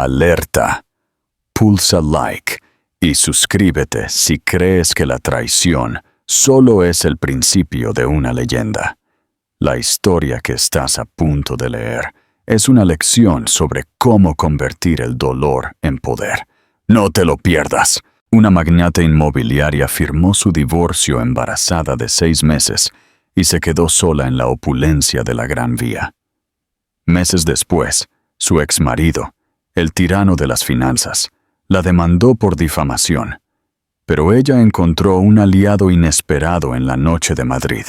Alerta. Pulsa like y suscríbete si crees que la traición solo es el principio de una leyenda. La historia que estás a punto de leer es una lección sobre cómo convertir el dolor en poder. No te lo pierdas. Una magnate inmobiliaria firmó su divorcio embarazada de 6 meses y se quedó sola en la opulencia de la Gran Vía. Meses después, su exmarido, el tirano de las finanzas, la demandó por difamación, pero ella encontró un aliado inesperado en la noche de Madrid.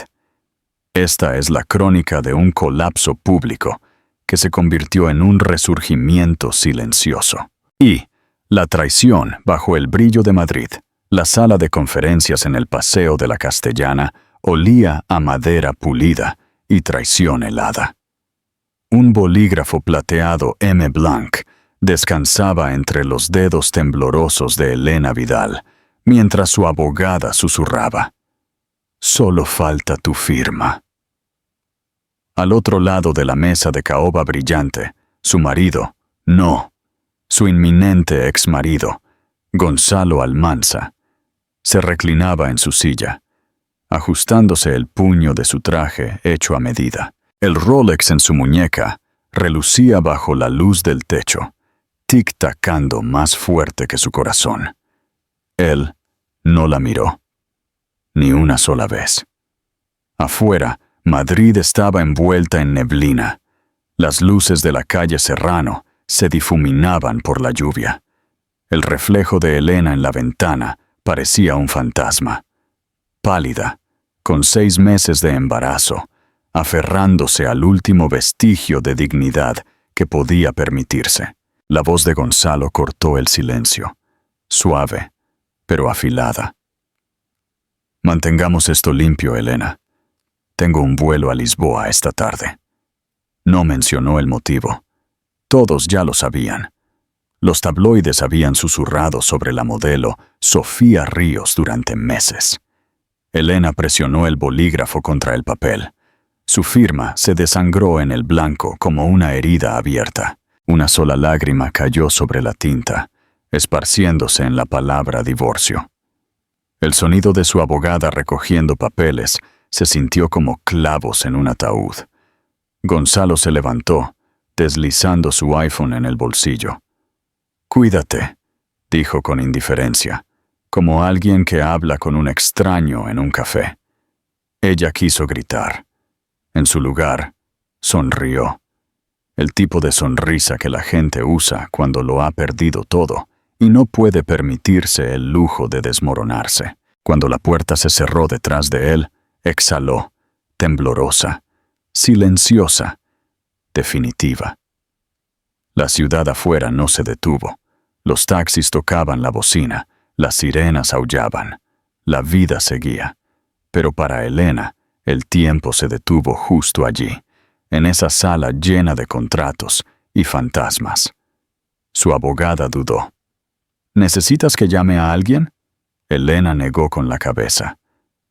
Esta es la crónica de un colapso público que se convirtió en un resurgimiento silencioso. Y la traición bajo el brillo de Madrid. La sala de conferencias en el Paseo de la Castellana olía a madera pulida y traición helada. Un bolígrafo plateado M. Blanc descansaba entre los dedos temblorosos de Elena Vidal, mientras su abogada susurraba: «Solo falta tu firma». Al otro lado de la mesa de caoba brillante, su marido, su inminente exmarido, Gonzalo Almanza, se reclinaba en su silla, ajustándose el puño de su traje hecho a medida. El Rolex en su muñeca relucía bajo la luz del techo, tic-tacando más fuerte que su corazón. Él no la miró, ni una sola vez. Afuera, Madrid estaba envuelta en neblina. Las luces de la calle Serrano se difuminaban por la lluvia. El reflejo de Elena en la ventana parecía un fantasma. Pálida, con 6 meses de embarazo, aferrándose al último vestigio de dignidad que podía permitirse. La voz de Gonzalo cortó el silencio, suave, pero afilada. «Mantengamos esto limpio, Elena. Tengo un vuelo a Lisboa esta tarde». No mencionó el motivo. Todos ya lo sabían. Los tabloides habían susurrado sobre la modelo Sofía Ríos durante meses. Elena presionó el bolígrafo contra el papel. Su firma se desangró en el blanco como una herida abierta. Una sola lágrima cayó sobre la tinta, esparciéndose en la palabra divorcio. El sonido de su abogada recogiendo papeles se sintió como clavos en un ataúd. Gonzalo se levantó, deslizando su iPhone en el bolsillo. «Cuídate», dijo con indiferencia, como alguien que habla con un extraño en un café. Ella quiso gritar. En su lugar, sonrió. El tipo de sonrisa que la gente usa cuando lo ha perdido todo y no puede permitirse el lujo de desmoronarse. Cuando la puerta se cerró detrás de él, exhaló, temblorosa, silenciosa, definitiva. La ciudad afuera no se detuvo. Los taxis tocaban la bocina, las sirenas aullaban. La vida seguía. Pero para Elena, el tiempo se detuvo justo allí, en esa sala llena de contratos y fantasmas. Su abogada dudó. «¿Necesitas que llame a alguien?» Elena negó con la cabeza.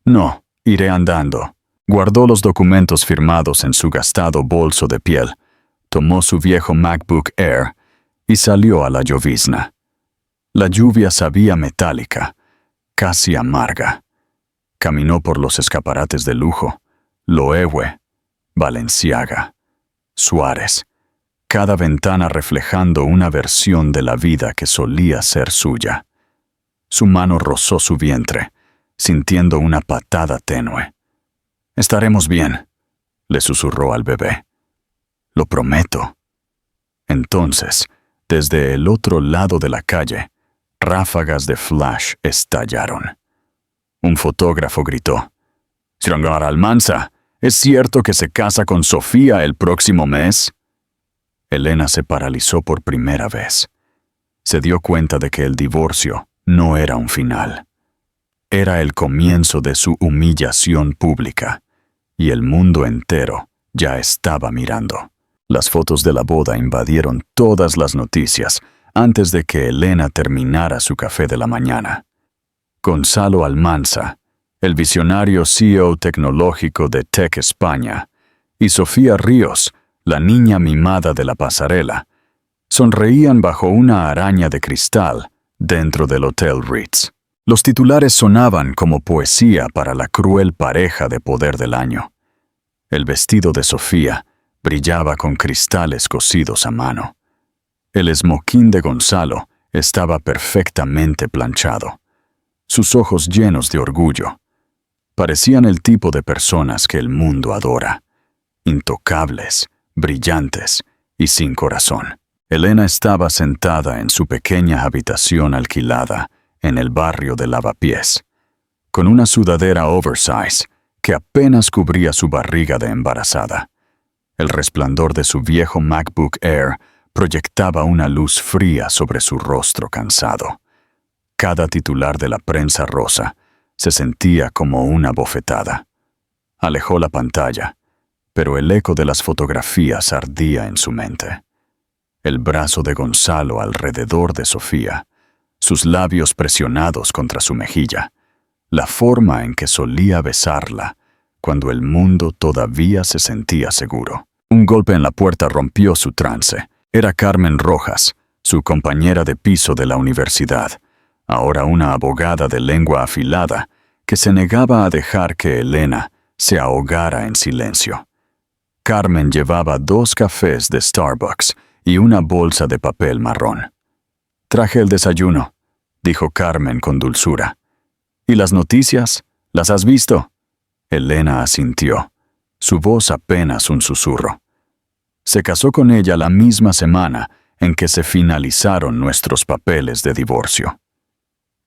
«No, iré andando». Guardó los documentos firmados en su gastado bolso de piel, tomó su viejo MacBook Air y salió a la llovizna. La lluvia sabía metálica, casi amarga. Caminó por los escaparates de lujo, Loewe, Balenciaga, Suárez, cada ventana reflejando una versión de la vida que solía ser suya. Su mano rozó su vientre, sintiendo una patada tenue. «Estaremos bien», le susurró al bebé. «Lo prometo». Entonces, desde el otro lado de la calle, ráfagas de flash estallaron. Un fotógrafo gritó: «Señor Almanza, ¿es cierto que se casa con Sofía el próximo mes?» Elena se paralizó por primera vez. Se dio cuenta de que el divorcio no era un final. Era el comienzo de su humillación pública, y el mundo entero ya estaba mirando. Las fotos de la boda invadieron todas las noticias antes de que Elena terminara su café de la mañana. Gonzalo Almanza, el visionario CEO tecnológico de Tech España, y Sofía Ríos, la niña mimada de la pasarela, Sonreían bajo una araña de cristal dentro del Hotel Ritz. Los titulares sonaban como poesía para la cruel pareja de poder del año. El vestido de Sofía brillaba con cristales cosidos a mano. El esmoquín de Gonzalo estaba perfectamente planchado. Sus ojos llenos de orgullo. Parecían el tipo de personas que el mundo adora. Intocables, brillantes y sin corazón. Elena estaba sentada en su pequeña habitación alquilada en el barrio de Lavapiés, con una sudadera oversize que apenas cubría su barriga de embarazada. El resplandor de su viejo MacBook Air proyectaba una luz fría sobre su rostro cansado. Cada titular de la prensa rosa se sentía como una bofetada. Alejó la pantalla, pero el eco de las fotografías ardía en su mente. El brazo de Gonzalo alrededor de Sofía, sus labios presionados contra su mejilla, la forma en que solía besarla cuando el mundo todavía se sentía seguro. Un golpe en la puerta rompió su trance. Era Carmen Rojas, su compañera de piso de la universidad, ahora una abogada de lengua afilada, que se negaba a dejar que Elena se ahogara en silencio. Carmen llevaba 2 cafés de Starbucks y una bolsa de papel marrón. «Traje el desayuno», dijo Carmen con dulzura. «¿Y las noticias? ¿Las has visto?» Elena asintió, su voz apenas un susurro. Se casó con ella la misma semana en que se finalizaron nuestros papeles de divorcio.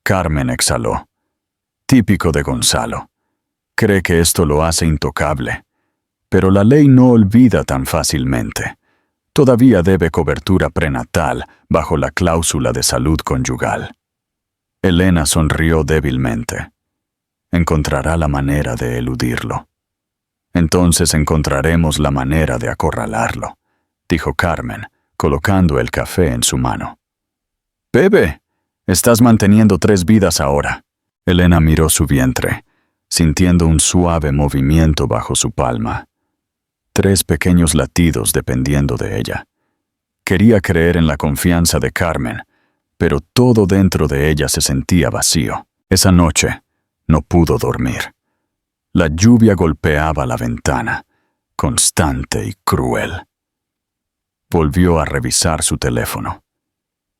Carmen exhaló. Típico de Gonzalo. Cree que esto lo hace intocable. Pero la ley no olvida tan fácilmente. Todavía debe cobertura prenatal bajo la cláusula de salud conyugal. Elena sonrió débilmente. Encontrará la manera de eludirlo. Entonces encontraremos la manera de acorralarlo, dijo Carmen, colocando el café en su mano. «Bebe, estás manteniendo 3 vidas ahora». Elena miró su vientre, sintiendo un suave movimiento bajo su palma. 3 pequeños latidos dependiendo de ella. Quería creer en la confianza de Carmen, pero todo dentro de ella se sentía vacío. Esa noche no pudo dormir. La lluvia golpeaba la ventana, constante y cruel. Volvió a revisar su teléfono.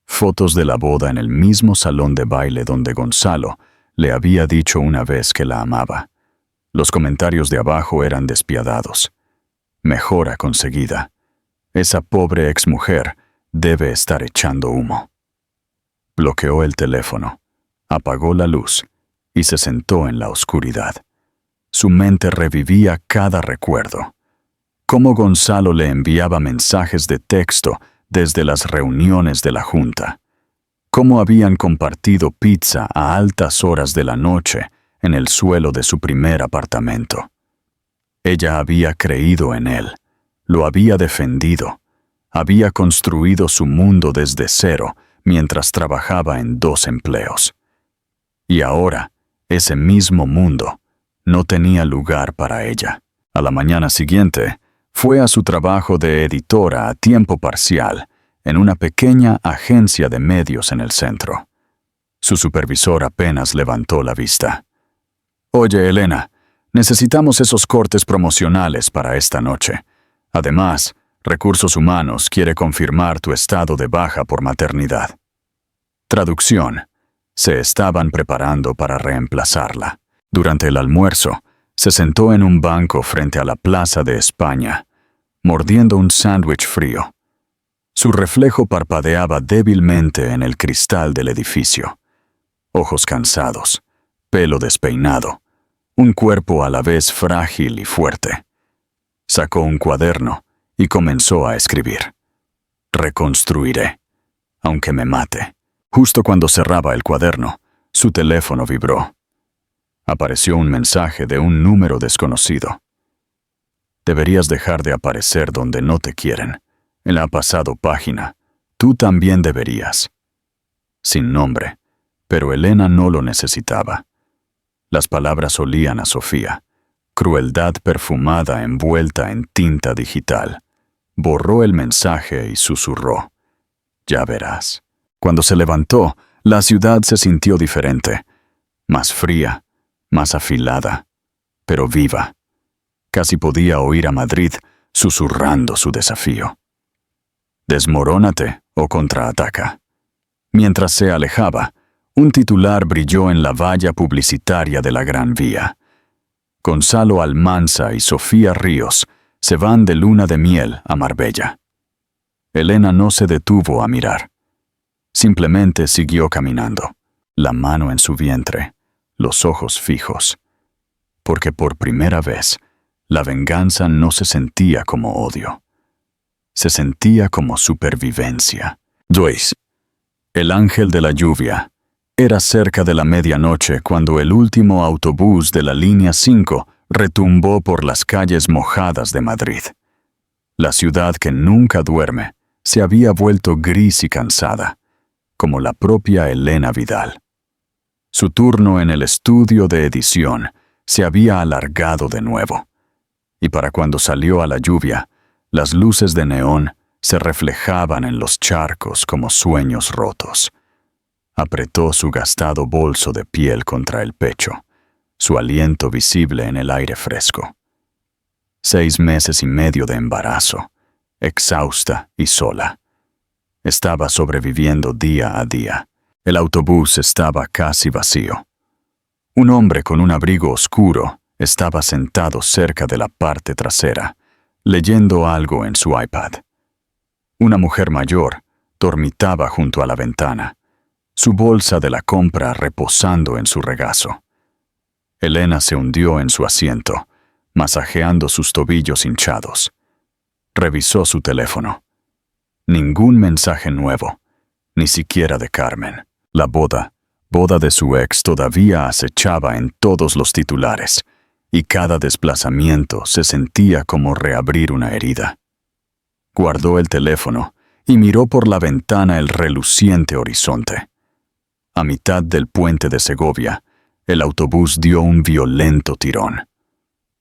Fotos de la boda en el mismo salón de baile donde Gonzalo le había dicho una vez que la amaba. Los comentarios de abajo eran despiadados. Mejora conseguida. Esa pobre exmujer debe estar echando humo. Bloqueó el teléfono, apagó la luz y se sentó en la oscuridad. Su mente revivía cada recuerdo. Cómo Gonzalo le enviaba mensajes de texto desde las reuniones de la junta. Cómo habían compartido pizza a altas horas de la noche en el suelo de su primer apartamento. Ella había creído en él, lo había defendido, había construido su mundo desde cero mientras trabajaba en 2 empleos. Y ahora, ese mismo mundo no tenía lugar para ella. A la mañana siguiente, fue a su trabajo de editora a tiempo parcial en una pequeña agencia de medios en el centro. Su supervisor apenas levantó la vista. «Oye, Elena, necesitamos esos cortes promocionales para esta noche. Además, Recursos Humanos quiere confirmar tu estado de baja por maternidad». Traducción. Se estaban preparando para reemplazarla. Durante el almuerzo, se sentó en un banco frente a la Plaza de España, mordiendo un sándwich frío. Su reflejo parpadeaba débilmente en el cristal del edificio. Ojos cansados, pelo despeinado, un cuerpo a la vez frágil y fuerte. Sacó un cuaderno y comenzó a escribir. «Reconstruiré, aunque me mate». Justo cuando cerraba el cuaderno, su teléfono vibró. Apareció un mensaje de un número desconocido. «Deberías dejar de aparecer donde no te quieren. En la pasado página, tú también deberías». Sin nombre, pero Elena no lo necesitaba. Las palabras olían a Sofía, crueldad perfumada envuelta en tinta digital. Borró el mensaje y susurró. Ya verás. Cuando se levantó, la ciudad se sintió diferente, más fría, más afilada, pero viva. Casi podía oír a Madrid susurrando su desafío. Desmorónate o contraataca. Mientras se alejaba, un titular brilló en la valla publicitaria de la Gran Vía. Gonzalo Almanza y Sofía Ríos se van de luna de miel a Marbella. Elena no se detuvo a mirar. Simplemente siguió caminando, la mano en su vientre, los ojos fijos. Porque por primera vez, la venganza no se sentía como odio. Se sentía como supervivencia. 2. El ángel de la lluvia. Era cerca de la medianoche cuando el último autobús de la línea 5 retumbó por las calles mojadas de Madrid. La ciudad que nunca duerme se había vuelto gris y cansada, como la propia Elena Vidal. Su turno en el estudio de edición se había alargado de nuevo, y para cuando salió a la lluvia, las luces de neón se reflejaban en los charcos como sueños rotos. Apretó su gastado bolso de piel contra el pecho, su aliento visible en el aire fresco. 6 meses y medio de embarazo, exhausta y sola. Estaba sobreviviendo día a día. El autobús estaba casi vacío. Un hombre con un abrigo oscuro estaba sentado cerca de la parte trasera, leyendo algo en su iPad. Una mujer mayor dormitaba junto a la ventana, su bolsa de la compra reposando en su regazo. Elena se hundió en su asiento, masajeando sus tobillos hinchados. Revisó su teléfono. Ningún mensaje nuevo, ni siquiera de Carmen. La boda de su ex todavía acechaba en todos los titulares, y cada desplazamiento se sentía como reabrir una herida. Guardó el teléfono y miró por la ventana el reluciente horizonte. A mitad del puente de Segovia, el autobús dio un violento tirón.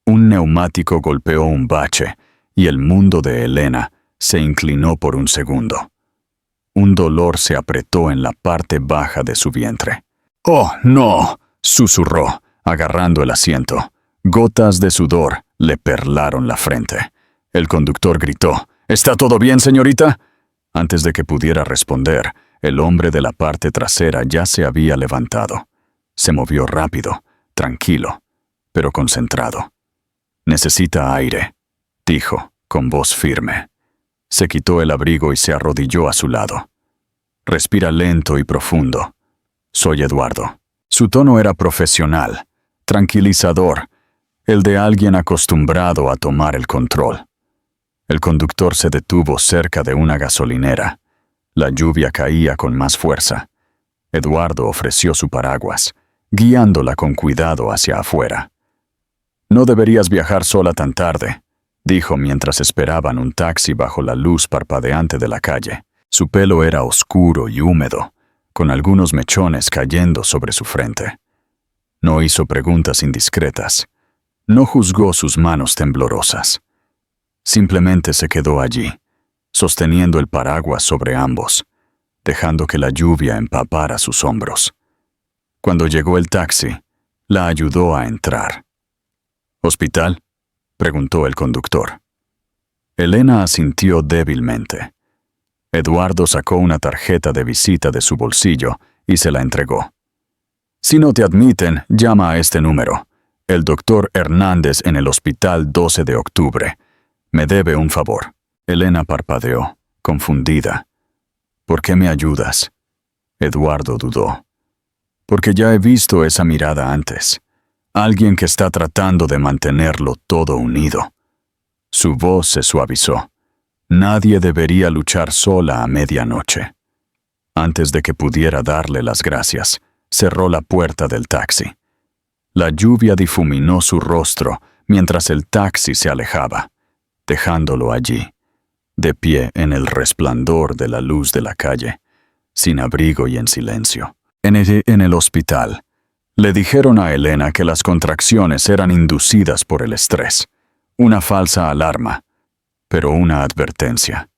Un neumático golpeó un bache y el mundo de Elena se inclinó por un segundo. Un dolor se apretó en la parte baja de su vientre. «¡Oh, no!», susurró, agarrando el asiento. Gotas de sudor le perlaron la frente. El conductor gritó: «¿Está todo bien, señorita?». Antes de que pudiera responder, el hombre de la parte trasera ya se había levantado. Se movió rápido, tranquilo, pero concentrado. «Necesita aire», dijo, con voz firme. Se quitó el abrigo y se arrodilló a su lado. «Respira lento y profundo. Soy Eduardo». Su tono era profesional, tranquilizador, el de alguien acostumbrado a tomar el control. El conductor se detuvo cerca de una gasolinera. La lluvia caía con más fuerza. Eduardo ofreció su paraguas, guiándola con cuidado hacia afuera. «No deberías viajar sola tan tarde», dijo mientras esperaban un taxi bajo la luz parpadeante de la calle. Su pelo era oscuro y húmedo, con algunos mechones cayendo sobre su frente. No hizo preguntas indiscretas. No juzgó sus manos temblorosas. Simplemente se quedó allí, sosteniendo el paraguas sobre ambos, dejando que la lluvia empapara sus hombros. Cuando llegó el taxi, la ayudó a entrar. «¿Hospital?», preguntó el conductor. Elena asintió débilmente. Eduardo sacó una tarjeta de visita de su bolsillo y se la entregó. «Si no te admiten, llama a este número. El doctor Hernández en el hospital 12 de octubre. Me debe un favor». Elena parpadeó, confundida. «¿Por qué me ayudas?». Eduardo dudó. «Porque ya he visto esa mirada antes. Alguien que está tratando de mantenerlo todo unido». Su voz se suavizó. Nadie debería luchar sola a medianoche. Antes de que pudiera darle las gracias, cerró la puerta del taxi. La lluvia difuminó su rostro mientras el taxi se alejaba, dejándolo allí, de pie en el resplandor de la luz de la calle, sin abrigo y en silencio. En el hospital, le dijeron a Elena que las contracciones eran inducidas por el estrés, una falsa alarma, pero una advertencia.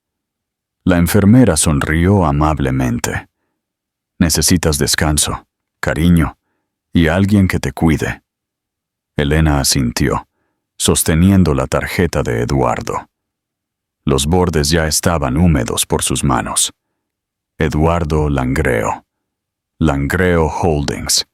La enfermera sonrió amablemente. Necesitas descanso, cariño y alguien que te cuide. Elena asintió, sosteniendo la tarjeta de Eduardo. Los bordes ya estaban húmedos por sus manos. Eduardo Langreo. Langreo Holdings.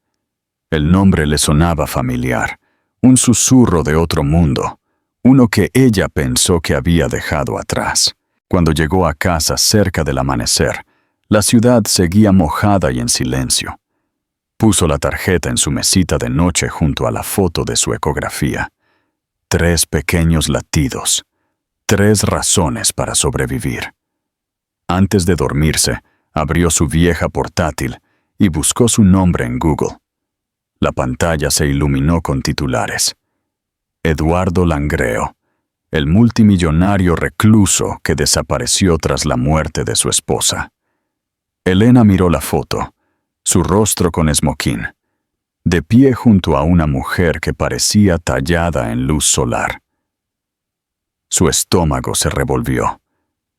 El nombre le sonaba familiar, un susurro de otro mundo, uno que ella pensó que había dejado atrás. Cuando llegó a casa cerca del amanecer, la ciudad seguía mojada y en silencio. Puso la tarjeta en su mesita de noche junto a la foto de su ecografía. 3 pequeños latidos, 3 razones para sobrevivir. Antes de dormirse, abrió su vieja portátil y buscó su nombre en Google. La pantalla se iluminó con titulares. Eduardo Langreo, el multimillonario recluso que desapareció tras la muerte de su esposa. Elena miró la foto, su rostro con esmoquín, de pie junto a una mujer que parecía tallada en luz solar. Su estómago se revolvió.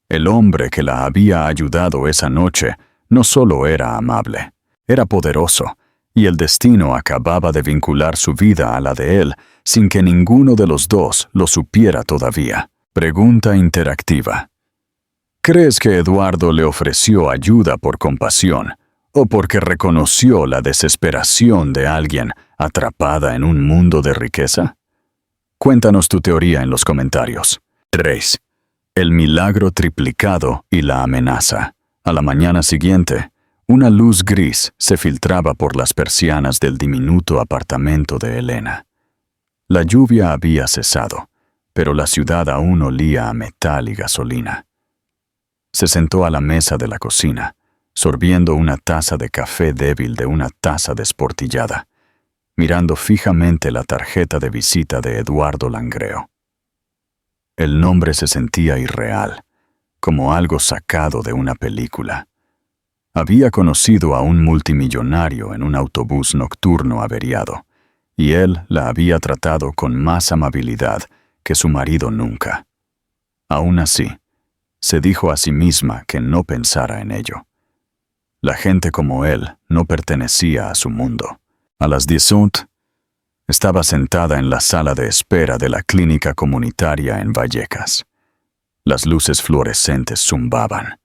El hombre que la había ayudado esa noche no solo era amable, era poderoso, y el destino acababa de vincular su vida a la de él sin que ninguno de los dos lo supiera todavía. Pregunta interactiva. ¿Crees que Eduardo le ofreció ayuda por compasión o porque reconoció la desesperación de alguien atrapada en un mundo de riqueza? Cuéntanos tu teoría en los comentarios. 3. El milagro triplicado y la amenaza. A la mañana siguiente, una luz gris se filtraba por las persianas del diminuto apartamento de Elena. La lluvia había cesado, pero la ciudad aún olía a metal y gasolina. Se sentó a la mesa de la cocina, sorbiendo una taza de café débil de una taza desportillada, mirando fijamente la tarjeta de visita de Eduardo Langreo. El nombre se sentía irreal, como algo sacado de una película. Había conocido a un multimillonario en un autobús nocturno averiado, y él la había tratado con más amabilidad que su marido nunca. Aún así, se dijo a sí misma que no pensara en ello. La gente como él no pertenecía a su mundo. A las 10:00, estaba sentada en la sala de espera de la clínica comunitaria en Vallecas. Las luces fluorescentes zumbaban.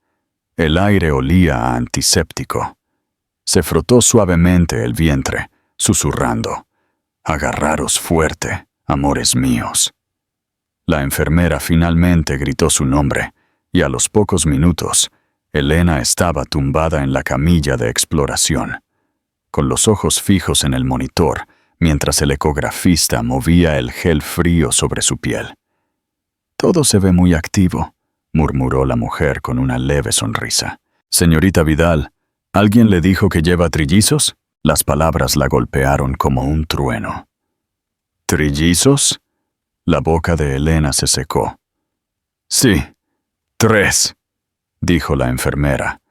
El aire olía a antiséptico. Se frotó suavemente el vientre, susurrando: «Agarraros fuerte, amores míos». La enfermera finalmente gritó su nombre, y a los pocos minutos, Elena estaba tumbada en la camilla de exploración, con los ojos fijos en el monitor, mientras el ecografista movía el gel frío sobre su piel. «Todo se ve muy activo», murmuró la mujer con una leve sonrisa. «Señorita Vidal, ¿alguien le dijo que lleva trillizos?» Las palabras la golpearon como un trueno. «¿Trillizos?» La boca de Elena se secó. «Sí, 3», dijo la enfermera,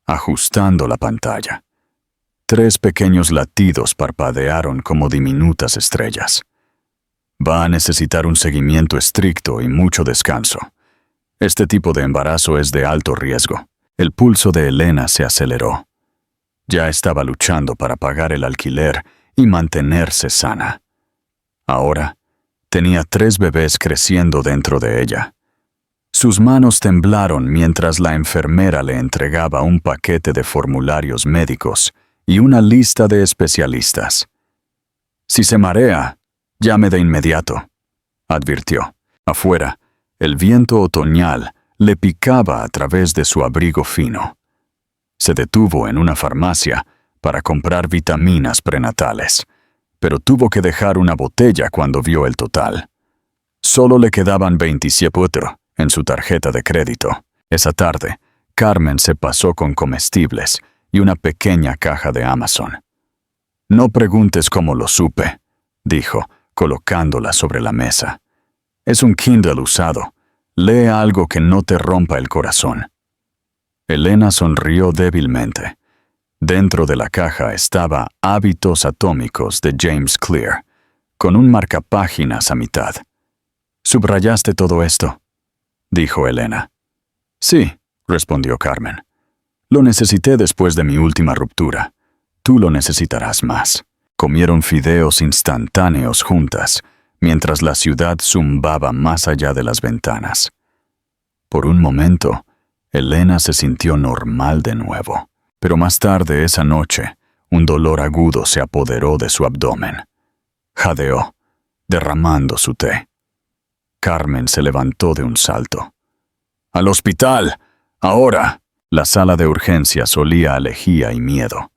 ajustando la pantalla. 3 pequeños latidos parpadearon como diminutas estrellas. «Va a necesitar un seguimiento estricto y mucho descanso. Este tipo de embarazo es de alto riesgo». El pulso de Elena se aceleró. Ya estaba luchando para pagar el alquiler y mantenerse sana. Ahora, tenía 3 bebés creciendo dentro de ella. Sus manos temblaron mientras la enfermera le entregaba un paquete de formularios médicos y una lista de especialistas. «Si se marea, llame de inmediato», advirtió. Afuera, el viento otoñal le picaba a través de su abrigo fino. Se detuvo en una farmacia para comprar vitaminas prenatales, pero tuvo que dejar una botella cuando vio el total. Solo le quedaban 27 en su tarjeta de crédito. Esa tarde, Carmen se pasó con comestibles y una pequeña caja de Amazon. «No preguntes cómo lo supe», dijo, colocándola sobre la mesa. «Es un Kindle usado. Lee algo que no te rompa el corazón». Elena sonrió débilmente. Dentro de la caja estaba Hábitos Atómicos de James Clear, con un marcapáginas a mitad. «¿Subrayaste todo esto?», dijo Elena. «Sí», respondió Carmen. Lo necesité después de mi última ruptura. Tú lo necesitarás más. Comieron fideos instantáneos juntas, mientras la ciudad zumbaba más allá de las ventanas. Por un momento, Elena se sintió normal de nuevo, pero más tarde esa noche, un dolor agudo se apoderó de su abdomen. Jadeó, derramando su té. Carmen se levantó de un salto. ¡Al hospital! ¡Ahora! La sala de urgencias olía a lejía y miedo.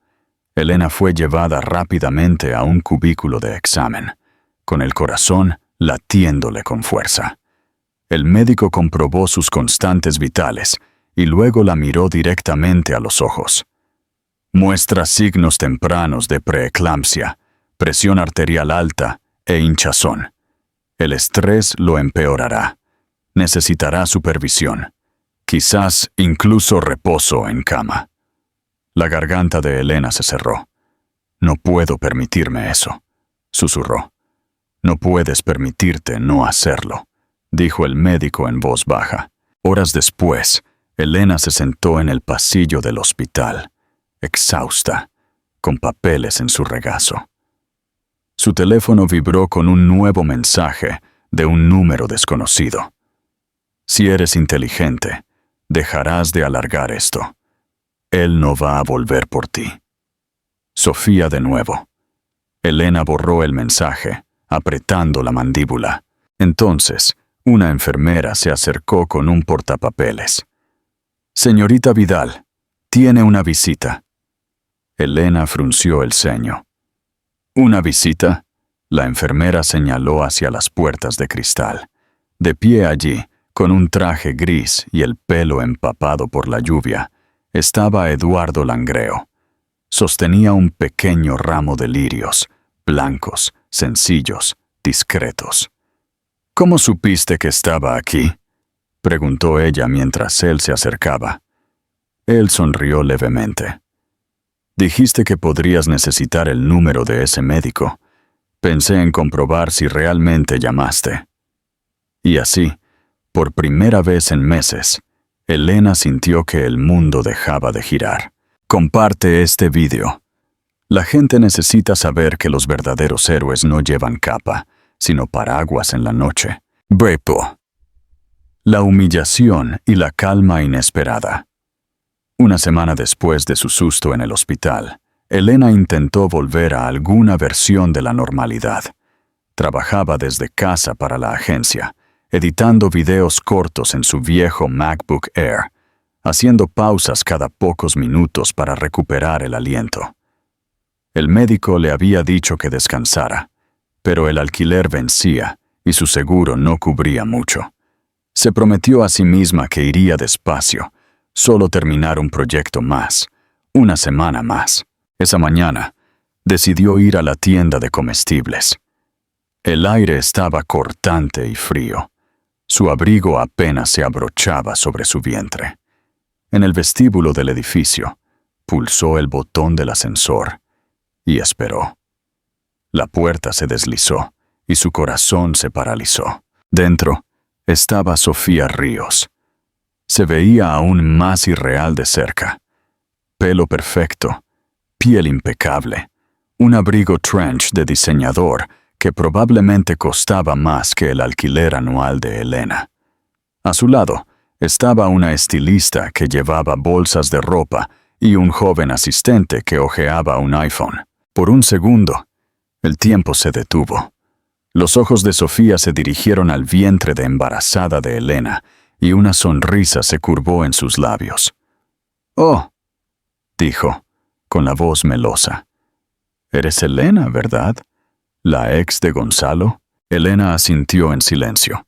Elena fue llevada rápidamente a un cubículo de examen, con el corazón latiéndole con fuerza. El médico comprobó sus constantes vitales y luego la miró directamente a los ojos. Muestra signos tempranos de preeclampsia, presión arterial alta e hinchazón. El estrés lo empeorará. Necesitará supervisión. Quizás incluso reposo en cama. La garganta de Elena se cerró. No puedo permitirme eso, susurró. No puedes permitirte no hacerlo, dijo el médico en voz baja. Horas después, Elena se sentó en el pasillo del hospital, exhausta, con papeles en su regazo. Su teléfono vibró con un nuevo mensaje de un número desconocido. Si eres inteligente, dejarás de alargar esto. Él no va a volver por ti. Sofía de nuevo. Elena borró el mensaje, apretando la mandíbula. Entonces, una enfermera se acercó con un portapapeles. Señorita Vidal, tiene una visita. Elena frunció el ceño. ¿Una visita? La enfermera señaló hacia las puertas de cristal. De pie allí, con un traje gris y el pelo empapado por la lluvia, estaba Eduardo Langreo. Sostenía un pequeño ramo de lirios, blancos, sencillos, discretos. ¿Cómo supiste que estaba aquí?, preguntó ella mientras él se acercaba. Él sonrió levemente. Dijiste que podrías necesitar el número de ese médico. Pensé en comprobar si realmente llamaste. Y así, por primera vez en meses, Elena sintió que el mundo dejaba de girar. Comparte este vídeo. La gente necesita saber que los verdaderos héroes no llevan capa, sino paraguas en la noche. Brepo. La humillación y la calma inesperada. Una semana después de su susto en el hospital, Elena intentó volver a alguna versión de la normalidad. Trabajaba desde casa para la agencia, editando videos cortos en su viejo MacBook Air, haciendo pausas cada pocos minutos para recuperar el aliento. El médico le había dicho que descansara, pero el alquiler vencía y su seguro no cubría mucho. Se prometió a sí misma que iría despacio, solo terminar un proyecto más, una semana más. Esa mañana, decidió ir a la tienda de comestibles. El aire estaba cortante y frío. Su abrigo apenas se abrochaba sobre su vientre. En el vestíbulo del edificio, pulsó el botón del ascensor y esperó. La puerta se deslizó y su corazón se paralizó. Dentro estaba Sofía Ríos. Se veía aún más irreal de cerca. Pelo perfecto, piel impecable, un abrigo trench de diseñador que probablemente costaba más que el alquiler anual de Elena. A su lado estaba una estilista que llevaba bolsas de ropa y un joven asistente que hojeaba un iPhone. Por un segundo, el tiempo se detuvo. Los ojos de Sofía se dirigieron al vientre de embarazada de Elena y una sonrisa se curvó en sus labios. «Oh», dijo, con la voz melosa. «Eres Elena, ¿verdad? ¿La ex de Gonzalo?» Elena asintió en silencio.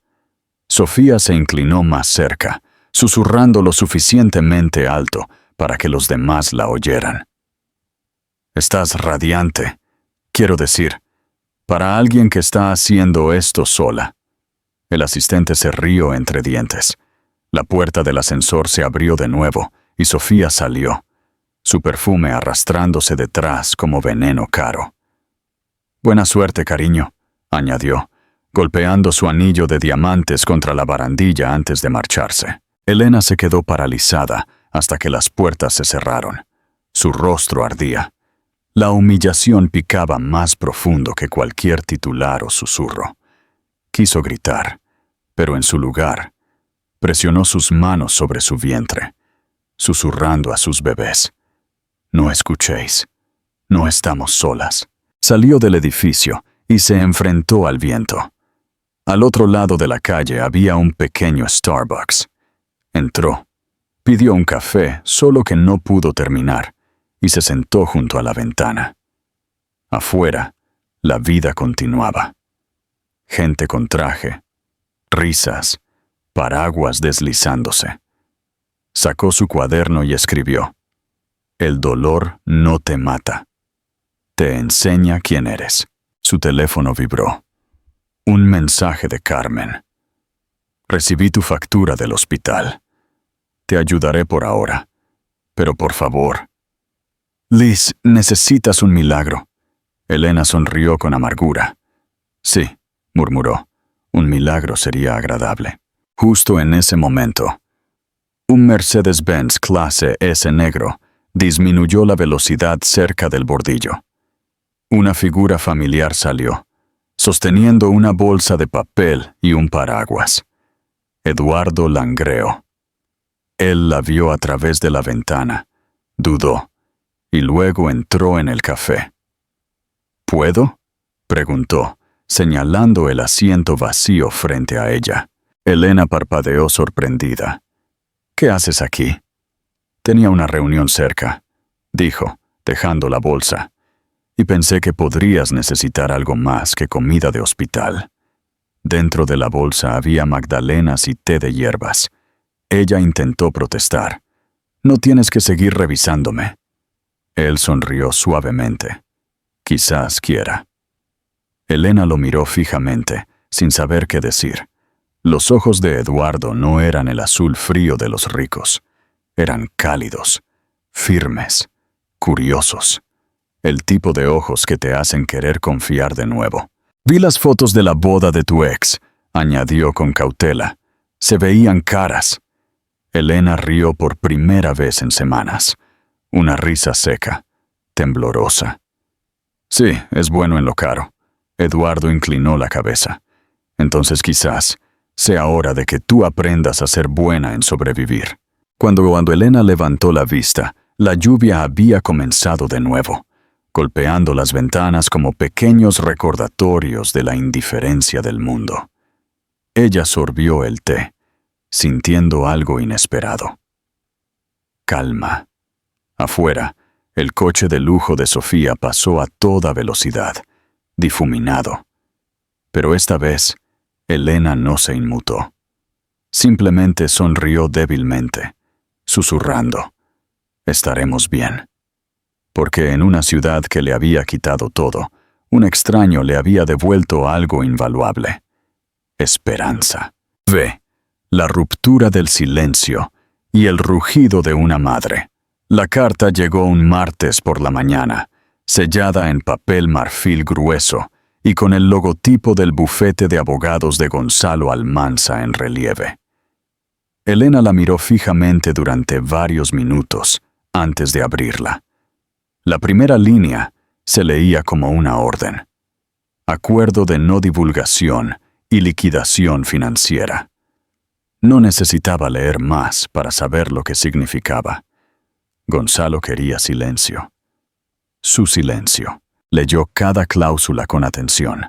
Sofía se inclinó más cerca, susurrando lo suficientemente alto para que los demás la oyeran. «Estás radiante. Quiero decir, para alguien que está haciendo esto sola». El asistente se rió entre dientes. La puerta del ascensor se abrió de nuevo y Sofía salió, su perfume arrastrándose detrás como veneno caro. «Buena suerte, cariño», añadió, golpeando su anillo de diamantes contra la barandilla antes de marcharse. Elena se quedó paralizada hasta que las puertas se cerraron. Su rostro ardía. La humillación picaba más profundo que cualquier titular o susurro. Quiso gritar, pero en su lugar, presionó sus manos sobre su vientre, susurrando a sus bebés. No escuchéis. No estamos solas. Salió del edificio y se enfrentó al viento. Al otro lado de la calle había un pequeño Starbucks. Entró. Pidió un café, solo que no pudo terminar, y se sentó junto a la ventana. Afuera, la vida continuaba. Gente con traje, risas, paraguas deslizándose. Sacó su cuaderno y escribió: El dolor no te mata. Te enseña quién eres. Su teléfono vibró. Un mensaje de Carmen. Recibí tu factura del hospital. Te ayudaré por ahora, pero por favor. Liz, necesitas un milagro. Elena sonrió con amargura. Sí, murmuró. Un milagro sería agradable. Justo en ese momento, un Mercedes-Benz clase S negro disminuyó la velocidad cerca del bordillo. Una figura familiar salió, sosteniendo una bolsa de papel y un paraguas. Eduardo Langreo. Él la vio a través de la ventana, dudó, y luego entró en el café. ¿Puedo?, preguntó, señalando el asiento vacío frente a ella. Elena parpadeó sorprendida. ¿Qué haces aquí? Tenía una reunión cerca, dijo, dejando la bolsa, y pensé que podrías necesitar algo más que comida de hospital. Dentro de la bolsa había magdalenas y té de hierbas. Ella intentó protestar. No tienes que seguir revisándome. Él sonrió suavemente. Quizás quiera. Elena lo miró fijamente, sin saber qué decir. Los ojos de Eduardo no eran el azul frío de los ricos. Eran cálidos, firmes, curiosos. El tipo de ojos que te hacen querer confiar de nuevo. Vi las fotos de la boda de tu ex, añadió con cautela. Se veían caras. Elena rió por primera vez en semanas. Una risa seca, temblorosa. Sí, es bueno en lo caro. Eduardo inclinó la cabeza. Entonces quizás sea hora de que tú aprendas a ser buena en sobrevivir. Cuando Elena levantó la vista, la lluvia había comenzado de nuevo, golpeando las ventanas como pequeños recordatorios de la indiferencia del mundo. Ella sorbió el té, sintiendo algo inesperado. Calma. Afuera, el coche de lujo de Sofía pasó a toda velocidad, difuminado. Pero esta vez, Elena no se inmutó. Simplemente sonrió débilmente, susurrando: Estaremos bien. Porque en una ciudad que le había quitado todo, un extraño le había devuelto algo invaluable: esperanza. Ve, la ruptura del silencio y el rugido de una madre. La carta llegó un martes por la mañana, sellada en papel marfil grueso y con el logotipo del bufete de abogados de Gonzalo Almanza en relieve. Elena la miró fijamente durante varios minutos antes de abrirla. La primera línea se leía como una orden: acuerdo de no divulgación y liquidación financiera. No necesitaba leer más para saber lo que significaba. Gonzalo quería silencio. Su silencio. Leyó cada cláusula con atención.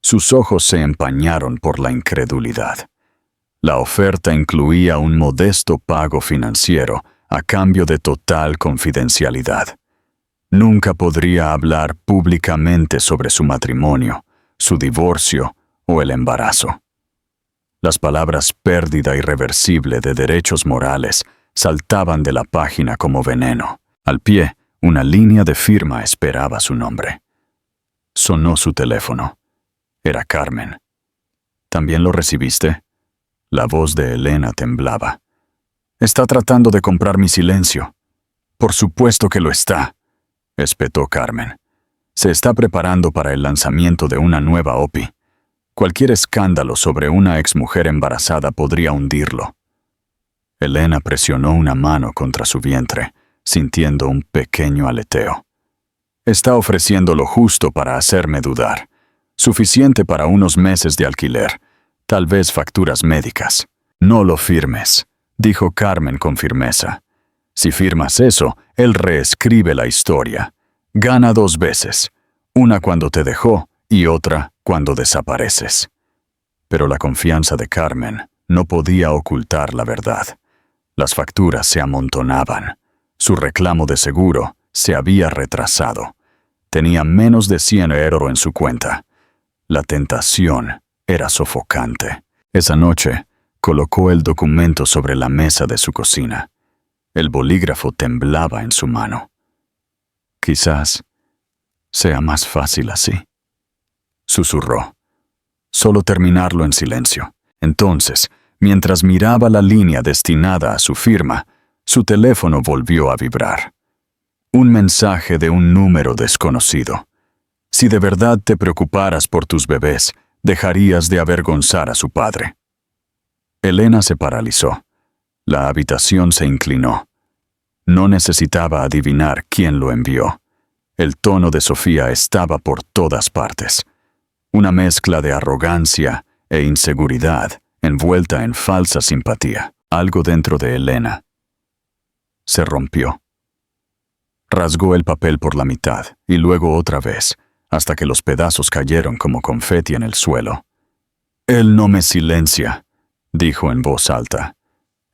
Sus ojos se empañaron por la incredulidad. La oferta incluía un modesto pago financiero a cambio de total confidencialidad. Nunca podría hablar públicamente sobre su matrimonio, su divorcio o el embarazo. Las palabras pérdida irreversible de derechos morales saltaban de la página como veneno. Al pie, una línea de firma esperaba su nombre. Sonó su teléfono. Era Carmen. ¿También lo recibiste? La voz de Elena temblaba. Está tratando de comprar mi silencio. Por supuesto que lo está, espetó Carmen. Se está preparando para el lanzamiento de una nueva OPI. Cualquier escándalo sobre una exmujer embarazada podría hundirlo. Elena presionó una mano contra su vientre, sintiendo un pequeño aleteo. Está ofreciendo lo justo para hacerme dudar. Suficiente para unos meses de alquiler, tal vez facturas médicas. No lo firmes, dijo Carmen con firmeza. Si firmas eso, él reescribe la historia. Gana 2 veces, una cuando te dejó y otra cuando desapareces. Pero la confianza de Carmen no podía ocultar la verdad. Las facturas se amontonaban. Su reclamo de seguro se había retrasado. Tenía menos de 100 euros en su cuenta. La tentación era sofocante. Esa noche, colocó el documento sobre la mesa de su cocina. El bolígrafo temblaba en su mano. Quizás sea más fácil así, susurró. Solo terminarlo en silencio. Entonces, mientras miraba la línea destinada a su firma, su teléfono volvió a vibrar. Un mensaje de un número desconocido. Si de verdad te preocuparas por tus bebés, dejarías de avergonzar a su padre. Elena se paralizó. La habitación se inclinó. No necesitaba adivinar quién lo envió. El tono de Sofía estaba por todas partes. Una mezcla de arrogancia e inseguridad envuelta en falsa simpatía. Algo dentro de Elena se rompió. Rasgó el papel por la mitad y luego otra vez, hasta que los pedazos cayeron como confeti en el suelo. «Él no me silencia», dijo en voz alta.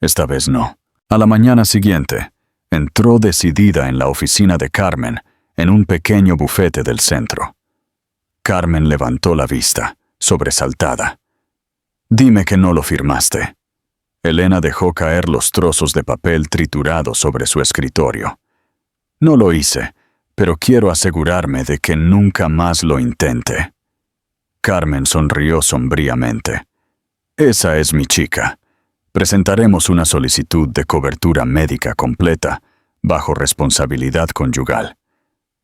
Esta vez no. A la mañana siguiente, entró decidida en la oficina de Carmen, en un pequeño bufete del centro. Carmen levantó la vista, sobresaltada. «Dime que no lo firmaste». Elena dejó caer los trozos de papel triturado sobre su escritorio. «No lo hice, pero quiero asegurarme de que nunca más lo intente». Carmen sonrió sombríamente. «Esa es mi chica. Presentaremos una solicitud de cobertura médica completa, bajo responsabilidad conyugal.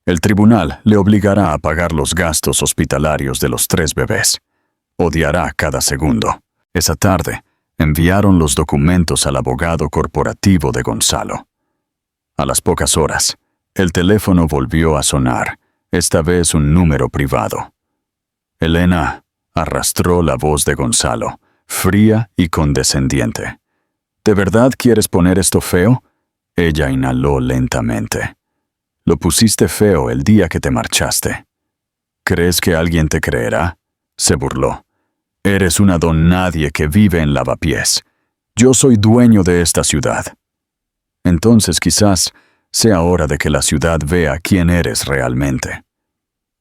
El tribunal le obligará a pagar los gastos hospitalarios de los 3 bebés. Odiará cada segundo». Esa tarde, enviaron los documentos al abogado corporativo de Gonzalo. A las pocas horas, el teléfono volvió a sonar, esta vez un número privado. Elena arrastró la voz de Gonzalo, fría y condescendiente. «¿De verdad quieres poner esto feo?» Ella inhaló lentamente. «Lo pusiste feo el día que te marchaste». «¿Crees que alguien te creerá?», se burló. «Eres una don nadie que vive en Lavapiés. Yo soy dueño de esta ciudad». «Entonces quizás sea hora de que la ciudad vea quién eres realmente».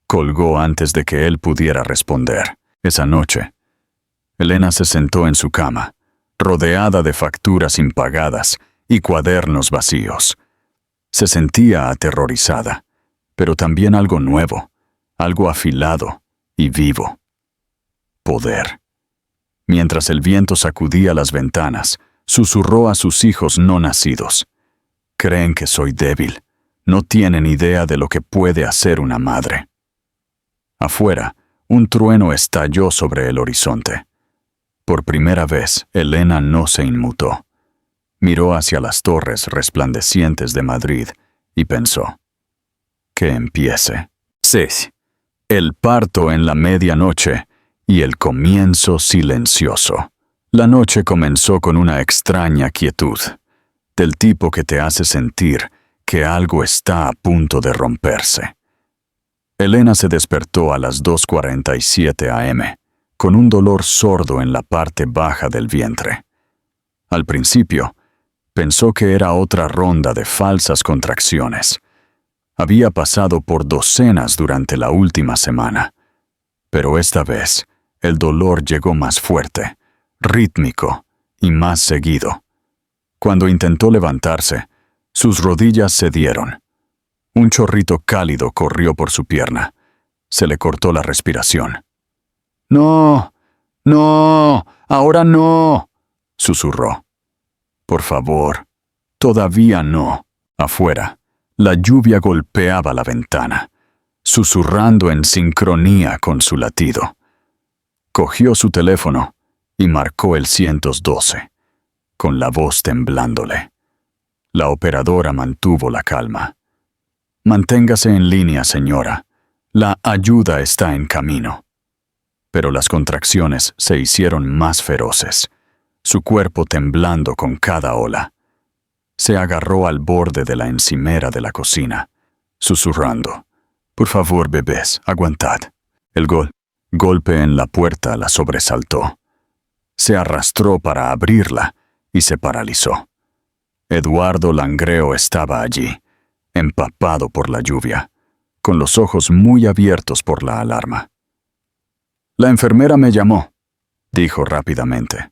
Colgó antes de que él pudiera responder. Esa noche, Elena se sentó en su cama, rodeada de facturas impagadas y cuadernos vacíos. Se sentía aterrorizada, pero también algo nuevo, algo afilado y vivo. Poder. Mientras el viento sacudía las ventanas, susurró a sus hijos no nacidos. «Creen que soy débil. No tienen idea de lo que puede hacer una madre». Afuera, un trueno estalló sobre el horizonte. Por primera vez, Elena no se inmutó. Miró hacia las torres resplandecientes de Madrid y pensó: «Que empiece». Sí, el parto en la medianoche y el comienzo silencioso. La noche comenzó con una extraña quietud, del tipo que te hace sentir que algo está a punto de romperse. Elena se despertó a las 2:47 a.m., con un dolor sordo en la parte baja del vientre. Al principio, pensó que era otra ronda de falsas contracciones. Había pasado por docenas durante la última semana. Pero esta vez, el dolor llegó más fuerte, rítmico y más seguido. Cuando intentó levantarse, sus rodillas cedieron. Un chorrito cálido corrió por su pierna. Se le cortó la respiración. «No, no, ahora no», susurró. «Por favor, todavía no». Afuera, la lluvia golpeaba la ventana, susurrando en sincronía con su latido. Cogió su teléfono y marcó el 112. con la voz temblándole. La operadora mantuvo la calma. «Manténgase en línea, señora. La ayuda está en camino». Pero las contracciones se hicieron más feroces, su cuerpo temblando con cada ola. Se agarró al borde de la encimera de la cocina, susurrando: «Por favor, bebés, aguantad». El golpe en la puerta la sobresaltó. Se arrastró para abrirla y se paralizó. Eduardo Langreo estaba allí, empapado por la lluvia, con los ojos muy abiertos por la alarma. «La enfermera me llamó», dijo rápidamente.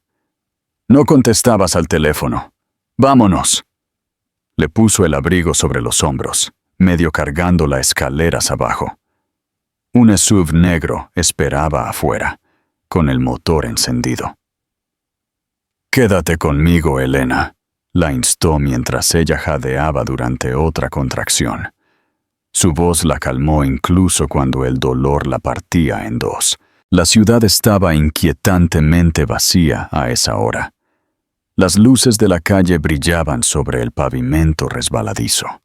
«No contestabas al teléfono. Vámonos». Le puso el abrigo sobre los hombros, medio cargando las escaleras abajo. Un SUV negro esperaba afuera, con el motor encendido. «Quédate conmigo, Elena», la instó mientras ella jadeaba durante otra contracción. Su voz la calmó incluso cuando el dolor la partía en dos. La ciudad estaba inquietantemente vacía a esa hora. Las luces de la calle brillaban sobre el pavimento resbaladizo.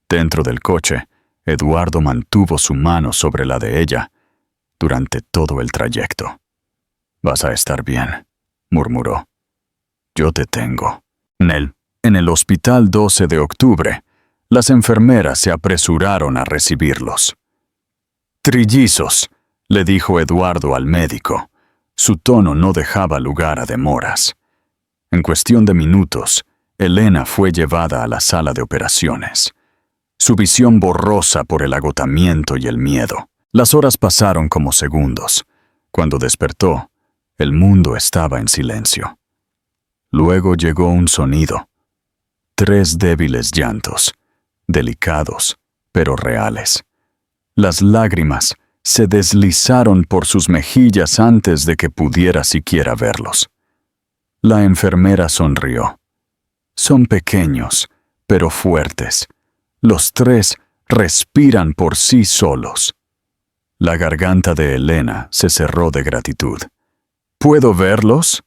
Dentro del coche, Eduardo mantuvo su mano sobre la de ella durante todo el trayecto. «Vas a estar bien», murmuró. «Yo te tengo». En el hospital 12 de octubre, las enfermeras se apresuraron a recibirlos. «Trillizos», le dijo Eduardo al médico. Su tono no dejaba lugar a demoras. En cuestión de minutos, Elena fue llevada a la sala de operaciones. Su visión borrosa por el agotamiento y el miedo. Las horas pasaron como segundos. Cuando despertó, el mundo estaba en silencio. Luego llegó un sonido. 3 débiles llantos, delicados, pero reales. Las lágrimas se deslizaron por sus mejillas antes de que pudiera siquiera verlos. La enfermera sonrió. «Son pequeños, pero fuertes. Los 3 respiran por sí solos». La garganta de Elena se cerró de gratitud. «¿Puedo verlos?»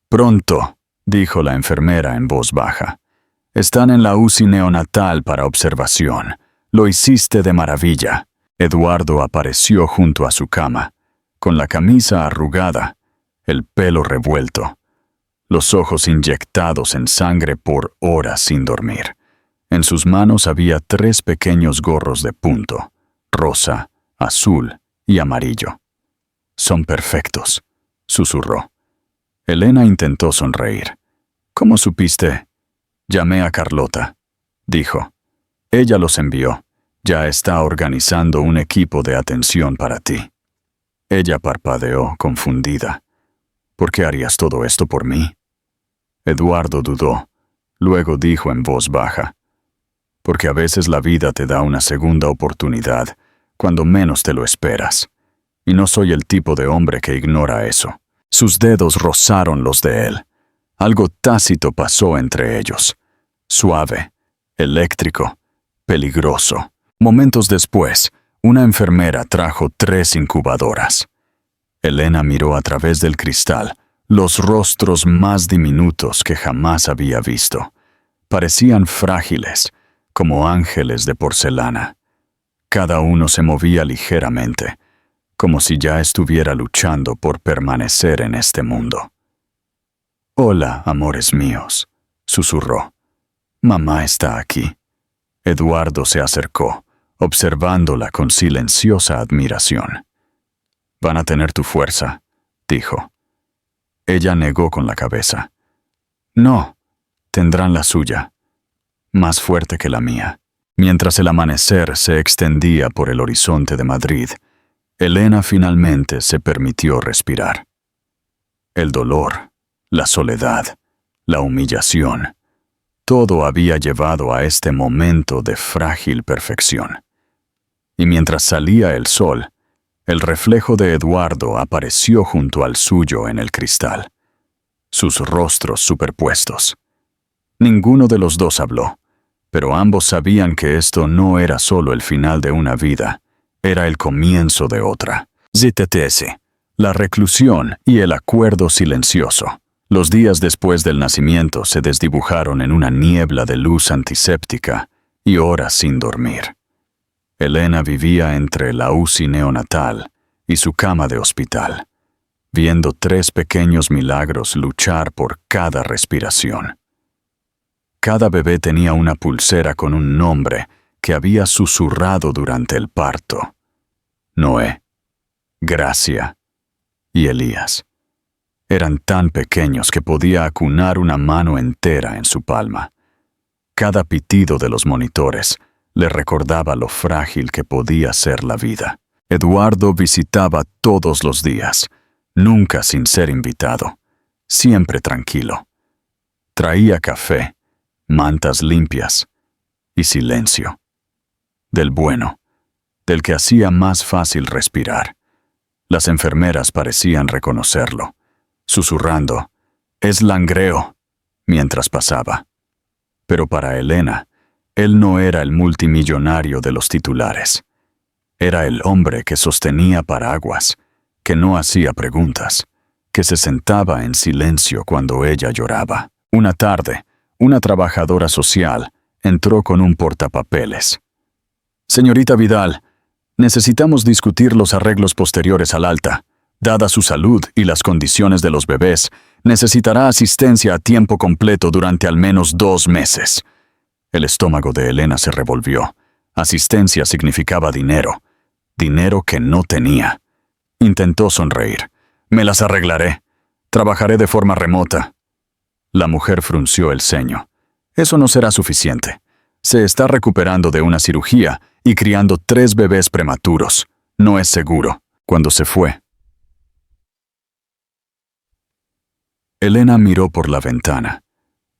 «Pronto», dijo la enfermera en voz baja. «Están en la UCI neonatal para observación. Lo hiciste de maravilla». Eduardo apareció junto a su cama, con la camisa arrugada, el pelo revuelto, los ojos inyectados en sangre por horas sin dormir. En sus manos había 3 pequeños gorros de punto, rosa, azul y amarillo. «Son perfectos», susurró. Elena intentó sonreír. «¿Cómo supiste?» «Llamé a Carlota», dijo. «Ella los envió. Ya está organizando un equipo de atención para ti». Ella parpadeó, confundida. «¿Por qué harías todo esto por mí?» Eduardo dudó. Luego dijo en voz baja: «Porque a veces la vida te da una segunda oportunidad, cuando menos te lo esperas. Y no soy el tipo de hombre que ignora eso». Sus dedos rozaron los de él. Algo tácito pasó entre ellos. Suave, eléctrico, peligroso. Momentos después, una enfermera trajo 3 incubadoras. Elena miró a través del cristal los rostros más diminutos que jamás había visto. Parecían frágiles, como ángeles de porcelana. Cada uno se movía ligeramente, como si ya estuviera luchando por permanecer en este mundo. «Hola, amores míos», susurró. «Mamá está aquí». Eduardo se acercó, observándola con silenciosa admiración. «Van a tener tu fuerza», dijo. Ella negó con la cabeza. «No, tendrán la suya, más fuerte que la mía». Mientras el amanecer se extendía por el horizonte de Madrid, Elena finalmente se permitió respirar. El dolor, la soledad, la humillación, todo había llevado a este momento de frágil perfección. Y mientras salía el sol, el reflejo de Eduardo apareció junto al suyo en el cristal, sus rostros superpuestos. Ninguno de los dos habló, pero ambos sabían que esto no era solo el final de una vida, era el comienzo de otra. ZTS, la reclusión y el acuerdo silencioso, Los días después del nacimiento se desdibujaron en una niebla de luz antiséptica y horas sin dormir. Elena vivía entre la UCI neonatal y su cama de hospital, viendo 3 pequeños milagros luchar por cada respiración. Cada bebé tenía una pulsera con un nombre que había susurrado durante el parto: Noé, Gracia y Elías. Eran tan pequeños que podía acunar una mano entera en su palma. Cada pitido de los monitores le recordaba lo frágil que podía ser la vida. Eduardo visitaba todos los días, nunca sin ser invitado, siempre tranquilo. Traía café, mantas limpias y silencio. Del bueno, del que hacía más fácil respirar. Las enfermeras parecían reconocerlo, susurrando: «Es Langreo», mientras pasaba. Pero para Elena, él no era el multimillonario de los titulares. Era el hombre que sostenía paraguas, que no hacía preguntas, que se sentaba en silencio cuando ella lloraba. Una tarde, una trabajadora social entró con un portapapeles. «Señorita Vidal, necesitamos discutir los arreglos posteriores al alta. Dada su salud y las condiciones de los bebés, necesitará asistencia a tiempo completo durante al menos 2 meses». El estómago de Elena se revolvió. Asistencia significaba dinero. Dinero que no tenía. Intentó sonreír. «Me las arreglaré. Trabajaré de forma remota». La mujer frunció el ceño. «Eso no será suficiente. Se está recuperando de una cirugía y criando 3 bebés prematuros. No es seguro». Cuando se fue, Elena miró por la ventana,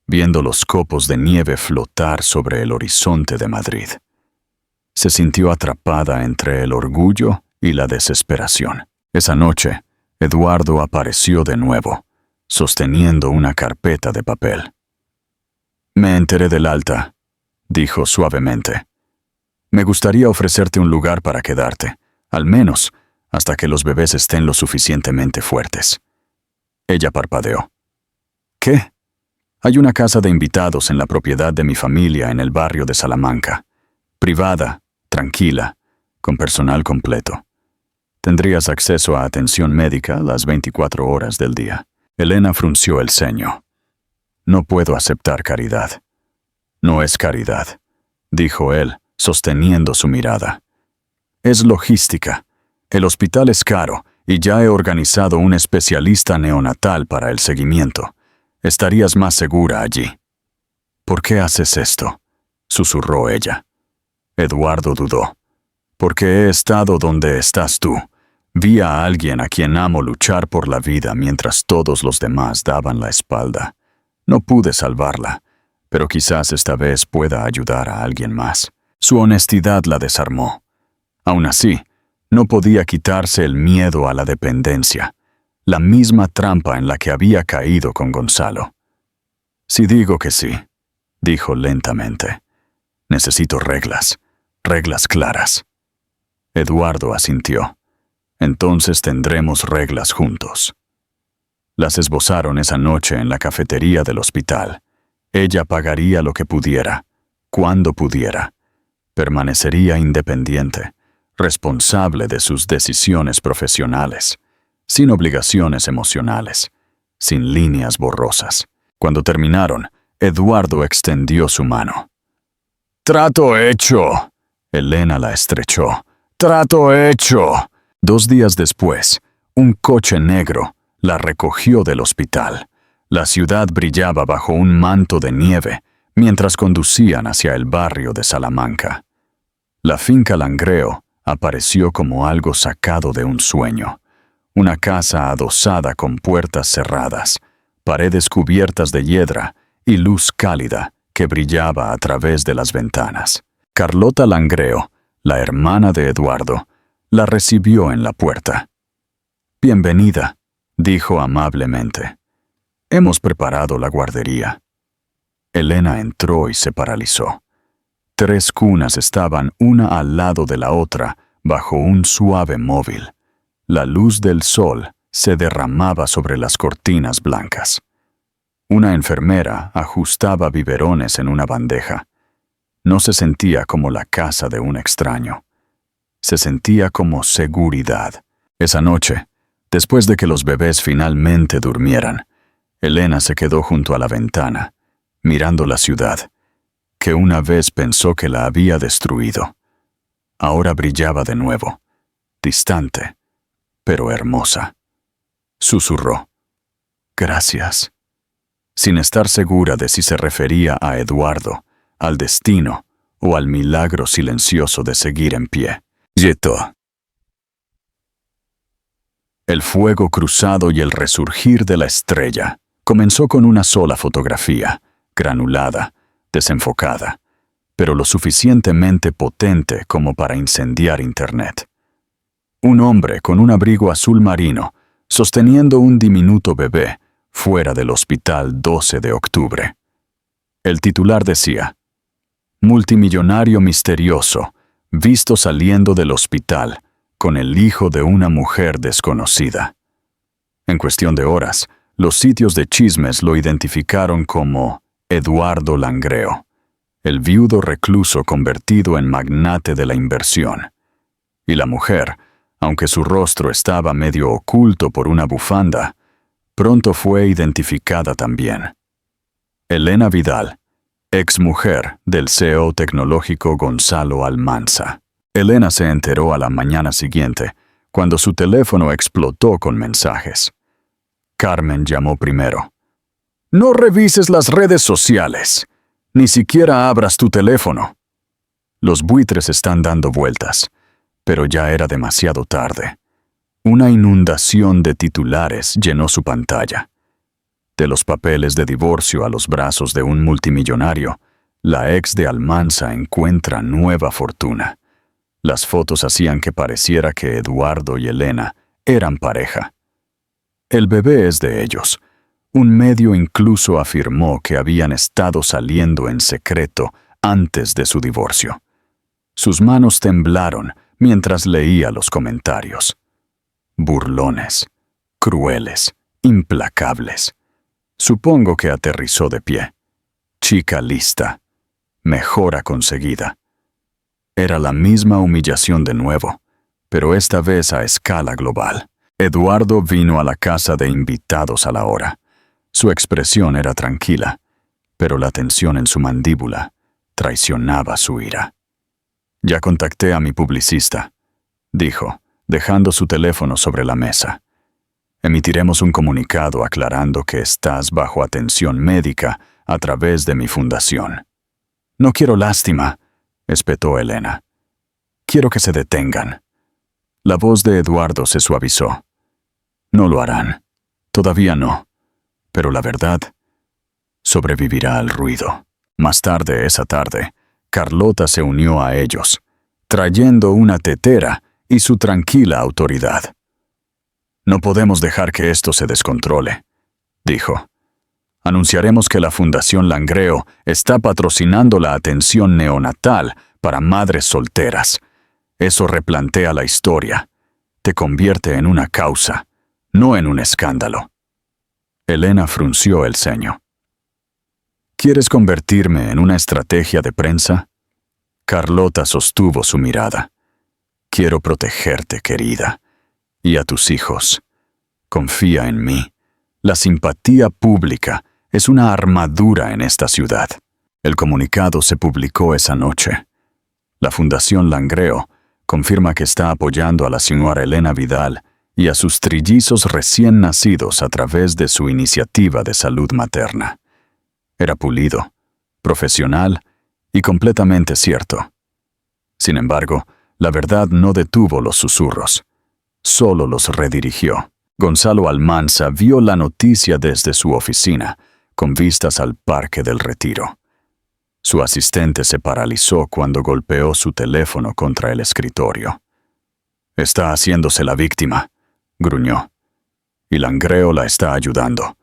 viendo los copos de nieve flotar sobre el horizonte de Madrid. Se sintió atrapada entre el orgullo y la desesperación. Esa noche, Eduardo apareció de nuevo, sosteniendo una carpeta de papel. «Me enteré del alta», dijo suavemente. «Me gustaría ofrecerte un lugar para quedarte, al menos hasta que los bebés estén lo suficientemente fuertes». Ella parpadeó. «¿Qué?» «Hay una casa de invitados en la propiedad de mi familia en el barrio de Salamanca. Privada, tranquila, con personal completo. Tendrías acceso a atención médica las 24 horas del día». Elena frunció el ceño. «No puedo aceptar caridad». «No es caridad», dijo él, sosteniendo su mirada. «Es logística. El hospital es caro y ya he organizado un especialista neonatal para el seguimiento. Estarías más segura allí». «¿Por qué haces esto?», susurró ella. Eduardo dudó. «Porque he estado donde estás tú. Vi a alguien a quien amo luchar por la vida mientras todos los demás daban la espalda. No pude salvarla, pero quizás esta vez pueda ayudar a alguien más». Su honestidad la desarmó. Aún así, no podía quitarse el miedo a la dependencia, la misma trampa en la que había caído con Gonzalo. «Si digo que sí», dijo lentamente, «necesito reglas claras». Eduardo asintió. «Entonces tendremos reglas juntos». Las esbozaron esa noche en la cafetería del hospital. Ella pagaría lo que pudiera, cuando pudiera. Permanecería independiente, responsable de sus decisiones profesionales, sin obligaciones emocionales, sin líneas borrosas. Cuando terminaron, Eduardo extendió su mano. «Trato hecho». Elena la estrechó. «Trato hecho». 2 días después, un coche negro la recogió del hospital. La ciudad brillaba bajo un manto de nieve mientras conducían hacia el barrio de Salamanca. La finca Langreo apareció como algo sacado de un sueño. Una casa adosada con puertas cerradas, paredes cubiertas de hiedra y luz cálida que brillaba a través de las ventanas. Carlota Langreo, la hermana de Eduardo, la recibió en la puerta. «Bienvenida», dijo amablemente. «Hemos preparado la guardería». Elena entró y se paralizó. 3 cunas estaban una al lado de la otra bajo un suave móvil. La luz del sol se derramaba sobre las cortinas blancas. Una enfermera ajustaba biberones en una bandeja. No se sentía como la casa de un extraño. Se sentía como seguridad. Esa noche, después de que los bebés finalmente durmieran, Elena se quedó junto a la ventana, mirando la ciudad, que una vez pensó que la había destruido. Ahora brillaba de nuevo, distante, pero hermosa. Susurró: «Gracias», sin estar segura de si se refería a Eduardo, al destino o al milagro silencioso de seguir en pie. Yeto. El fuego cruzado y el resurgir de la estrella comenzó con una sola fotografía, granulada, desenfocada, pero lo suficientemente potente como para incendiar Internet. Un hombre con un abrigo azul marino, sosteniendo un diminuto bebé, fuera del hospital 12 de octubre. El titular decía: «Multimillonario misterioso, visto saliendo del hospital con el hijo de una mujer desconocida». En cuestión de horas, los sitios de chismes lo identificaron como Eduardo Langreo, el viudo recluso convertido en magnate de la inversión. Y la mujer, aunque su rostro estaba medio oculto por una bufanda, pronto fue identificada también. Elena Vidal, exmujer del CEO tecnológico Gonzalo Almanza. Elena se enteró a la mañana siguiente, cuando su teléfono explotó con mensajes. Carmen llamó primero. «No revises las redes sociales. Ni siquiera abras tu teléfono. Los buitres están dando vueltas». Pero ya era demasiado tarde. Una inundación de titulares llenó su pantalla. De los papeles de divorcio a los brazos de un multimillonario, la ex de Almanza encuentra nueva fortuna. Las fotos hacían que pareciera que Eduardo y Elena eran pareja. El bebé es de ellos. Un medio incluso afirmó que habían estado saliendo en secreto antes de su divorcio. Sus manos temblaron mientras leía los comentarios. Burlones, crueles, implacables. Supongo que aterrizó de pie. Chica lista. Mejora conseguida. Era la misma humillación de nuevo, pero esta vez a escala global. Eduardo vino a la casa de invitados a la hora. Su expresión era tranquila, pero la tensión en su mandíbula traicionaba su ira. «Ya contacté a mi publicista», dijo, dejando su teléfono sobre la mesa. «Emitiremos un comunicado aclarando que estás bajo atención médica a través de mi fundación». «No quiero lástima», espetó Elena. «Quiero que se detengan». La voz de Eduardo se suavizó. «No lo harán. Todavía no. Pero la verdad sobrevivirá al ruido». Más tarde esa tarde, Carlota se unió a ellos, trayendo una tetera y su tranquila autoridad. «No podemos dejar que esto se descontrole», dijo. «Anunciaremos que la Fundación Langreo está patrocinando la atención neonatal para madres solteras. Eso replantea la historia. Te convierte en una causa, no en un escándalo». Elena frunció el ceño. «¿Quieres convertirme en una estrategia de prensa?» Carlota sostuvo su mirada. «Quiero protegerte, querida, y a tus hijos. Confía en mí. La simpatía pública es una armadura en esta ciudad». El comunicado se publicó esa noche. La Fundación Langreo confirma que está apoyando a la señora Elena Vidal y a sus trillizos recién nacidos a través de su iniciativa de salud materna. Era pulido, profesional y completamente cierto. Sin embargo, la verdad no detuvo los susurros, solo los redirigió. Gonzalo Almanza vio la noticia desde su oficina, con vistas al Parque del Retiro. Su asistente se paralizó cuando golpeó su teléfono contra el escritorio. «Está haciéndose la víctima», gruñó. «Y Langreo la está ayudando.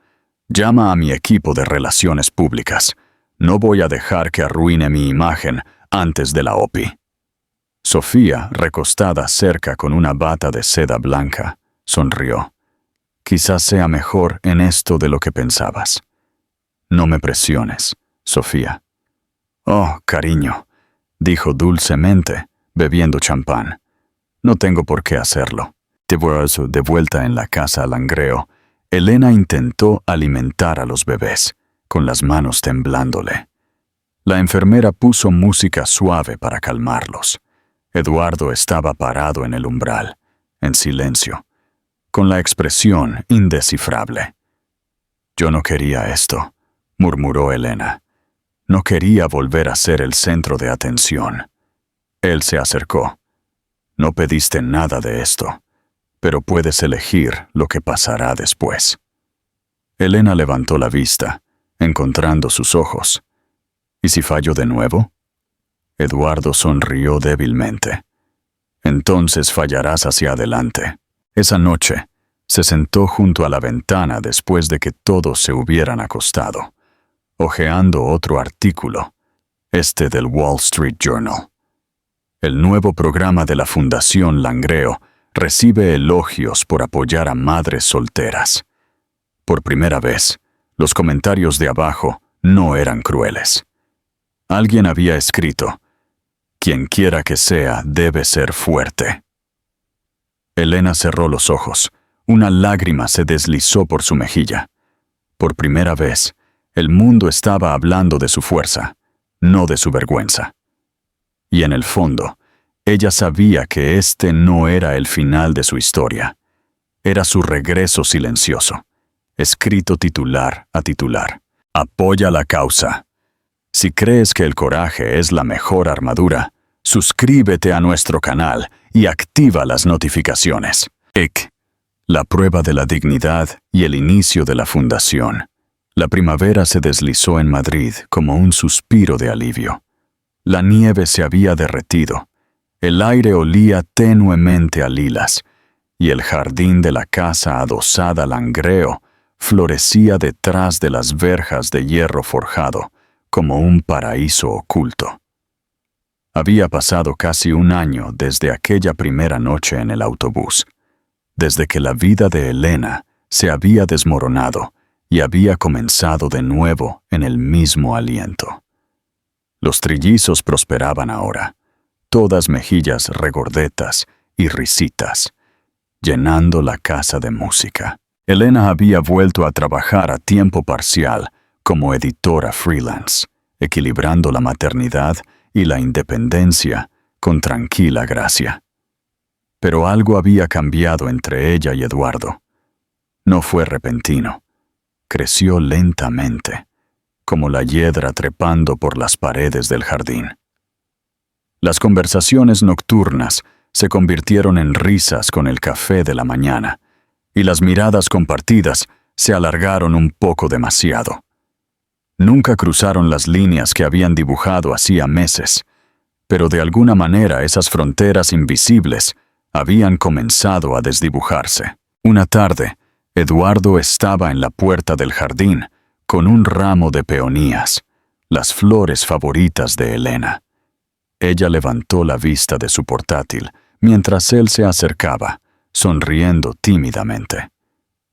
Llama a mi equipo de relaciones públicas. No voy a dejar que arruine mi imagen antes de la OPI». Sofía, recostada cerca con una bata de seda blanca, sonrió. «Quizás sea mejor en esto de lo que pensabas». No me presiones, Sofía. Oh, cariño, dijo dulcemente, bebiendo champán. No tengo por qué hacerlo. De vuelta en la casa Langreo, Elena intentó alimentar a los bebés, con las manos temblándole. La enfermera puso música suave para calmarlos. Eduardo estaba parado en el umbral, en silencio, con la expresión indescifrable. «Yo no quería esto», murmuró Elena. «No quería volver a ser el centro de atención». Él se acercó. «No pediste nada de esto, pero puedes elegir lo que pasará después». Elena levantó la vista, encontrando sus ojos. «¿Y si fallo de nuevo?» Eduardo sonrió débilmente. «Entonces fallarás hacia adelante». Esa noche, se sentó junto a la ventana después de que todos se hubieran acostado, hojeando otro artículo, este del Wall Street Journal. El nuevo programa de la Fundación Langreo recibe elogios por apoyar a madres solteras. Por primera vez, los comentarios de abajo no eran crueles. Alguien había escrito: «Quien quiera que sea, debe ser fuerte». Elena cerró los ojos. Una lágrima se deslizó por su mejilla. Por primera vez, el mundo estaba hablando de su fuerza, no de su vergüenza. Y en el fondo, ella sabía que este no era el final de su historia. Era su regreso silencioso, escrito titular a titular. Apoya la causa. Si crees que el coraje es la mejor armadura, suscríbete a nuestro canal y activa las notificaciones. La prueba de la dignidad y el inicio de la fundación. La primavera se deslizó en Madrid como un suspiro de alivio. La nieve se había derretido. El aire olía tenuemente a lilas, y el jardín de la casa adosada Langreo florecía detrás de las verjas de hierro forjado, como un paraíso oculto. Había pasado casi un año desde aquella primera noche en el autobús, desde que la vida de Elena se había desmoronado y había comenzado de nuevo en el mismo aliento. Los trillizos prosperaban ahora, todas mejillas regordetas y risitas, llenando la casa de música. Elena había vuelto a trabajar a tiempo parcial como editora freelance, equilibrando la maternidad y la independencia con tranquila gracia. Pero algo había cambiado entre ella y Eduardo. No fue repentino. Creció lentamente, como la hiedra trepando por las paredes del jardín. Las conversaciones nocturnas se convirtieron en risas con el café de la mañana, y las miradas compartidas se alargaron un poco demasiado. Nunca cruzaron las líneas que habían dibujado hacía meses, pero de alguna manera esas fronteras invisibles habían comenzado a desdibujarse. Una tarde, Eduardo estaba en la puerta del jardín con un ramo de peonías, las flores favoritas de Elena. Ella levantó la vista de su portátil mientras él se acercaba, sonriendo tímidamente.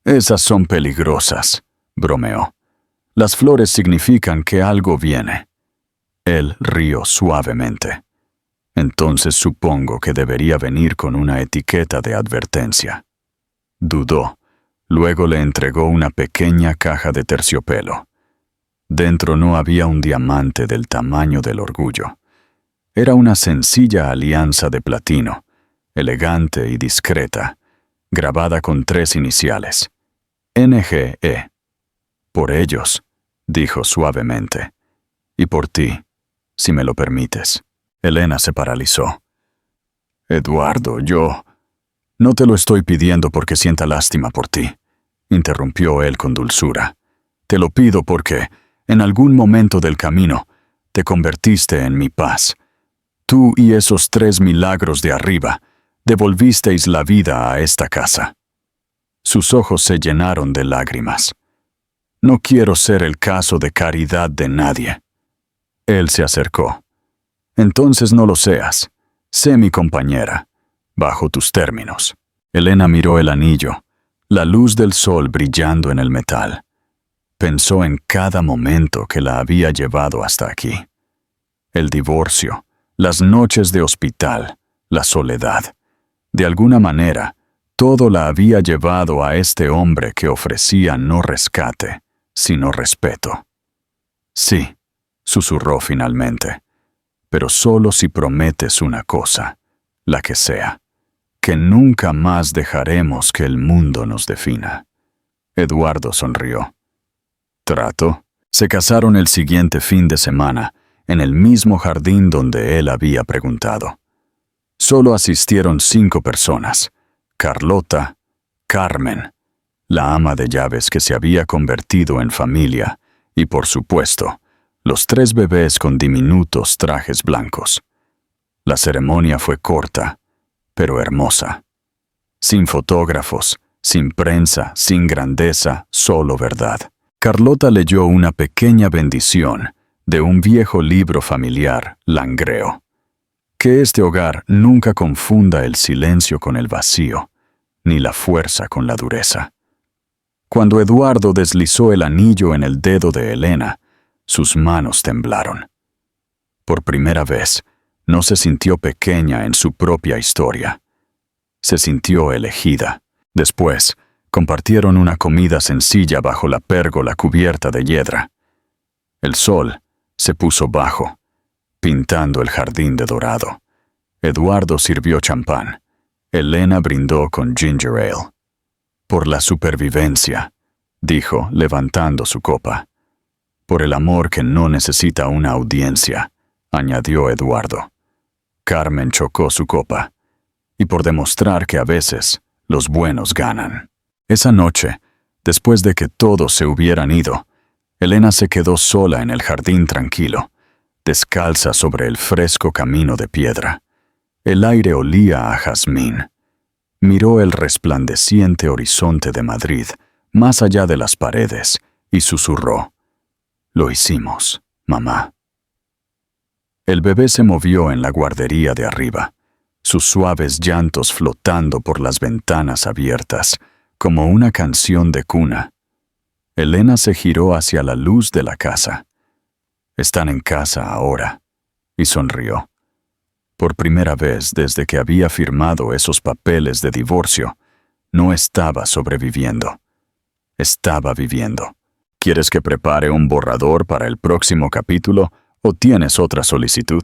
«Esas son peligrosas», bromeó. «Las flores significan que algo viene». Él rió suavemente. «Entonces supongo que debería venir con una etiqueta de advertencia». Dudó. Luego le entregó una pequeña caja de terciopelo. Dentro no había un diamante del tamaño del orgullo. Era una sencilla alianza de platino, elegante y discreta, grabada con 3 iniciales: NGE. «Por ellos», dijo suavemente, «y por ti, si me lo permites». Elena se paralizó. «Eduardo, yo... No te lo estoy pidiendo porque sienta lástima por ti», interrumpió él con dulzura. «Te lo pido porque, en algún momento del camino, te convertiste en mi paz. Tú y esos 3 milagros de arriba devolvisteis la vida a esta casa». Sus ojos se llenaron de lágrimas. «No quiero ser el caso de caridad de nadie». Él se acercó. «Entonces no lo seas. Sé mi compañera, bajo tus términos». Elena miró el anillo, la luz del sol brillando en el metal. Pensó en cada momento que la había llevado hasta aquí. El divorcio, las noches de hospital, la soledad. De alguna manera, todo la había llevado a este hombre que ofrecía no rescate, sino respeto. Sí, susurró finalmente, pero solo si prometes una cosa, la que sea, que nunca más dejaremos que el mundo nos defina. Eduardo sonrió. ¿Trato? Se casaron el siguiente fin de semana, en el mismo jardín donde él había preguntado. Solo asistieron 5 personas: Carlota, Carmen, la ama de llaves que se había convertido en familia, y por supuesto, los 3 bebés con diminutos trajes blancos. La ceremonia fue corta, pero hermosa. Sin fotógrafos, sin prensa, sin grandeza, solo verdad. Carlota leyó una pequeña bendición de un viejo libro familiar, Langreo. Que este hogar nunca confunda el silencio con el vacío, ni la fuerza con la dureza. Cuando Eduardo deslizó el anillo en el dedo de Elena, sus manos temblaron. Por primera vez, no se sintió pequeña en su propia historia. Se sintió elegida. Después, compartieron una comida sencilla bajo la pérgola cubierta de hiedra. El sol se puso bajo, pintando el jardín de dorado. Eduardo sirvió champán. Elena brindó con ginger ale. Por la supervivencia, dijo, levantando su copa. Por el amor que no necesita una audiencia, añadió Eduardo. Carmen chocó su copa. Y por demostrar que a veces los buenos ganan. Esa noche, después de que todos se hubieran ido, Elena se quedó sola en el jardín tranquilo, descalza sobre el fresco camino de piedra. El aire olía a jazmín. Miró el resplandeciente horizonte de Madrid, más allá de las paredes, y susurró: «Lo hicimos, mamá». El bebé se movió en la guardería de arriba, sus suaves llantos flotando por las ventanas abiertas, como una canción de cuna. Elena se giró hacia la luz de la casa. «Están en casa ahora», y sonrió. Por primera vez desde que había firmado esos papeles de divorcio, no estaba sobreviviendo. Estaba viviendo. ¿Quieres que prepare un borrador para el próximo capítulo o tienes otra solicitud?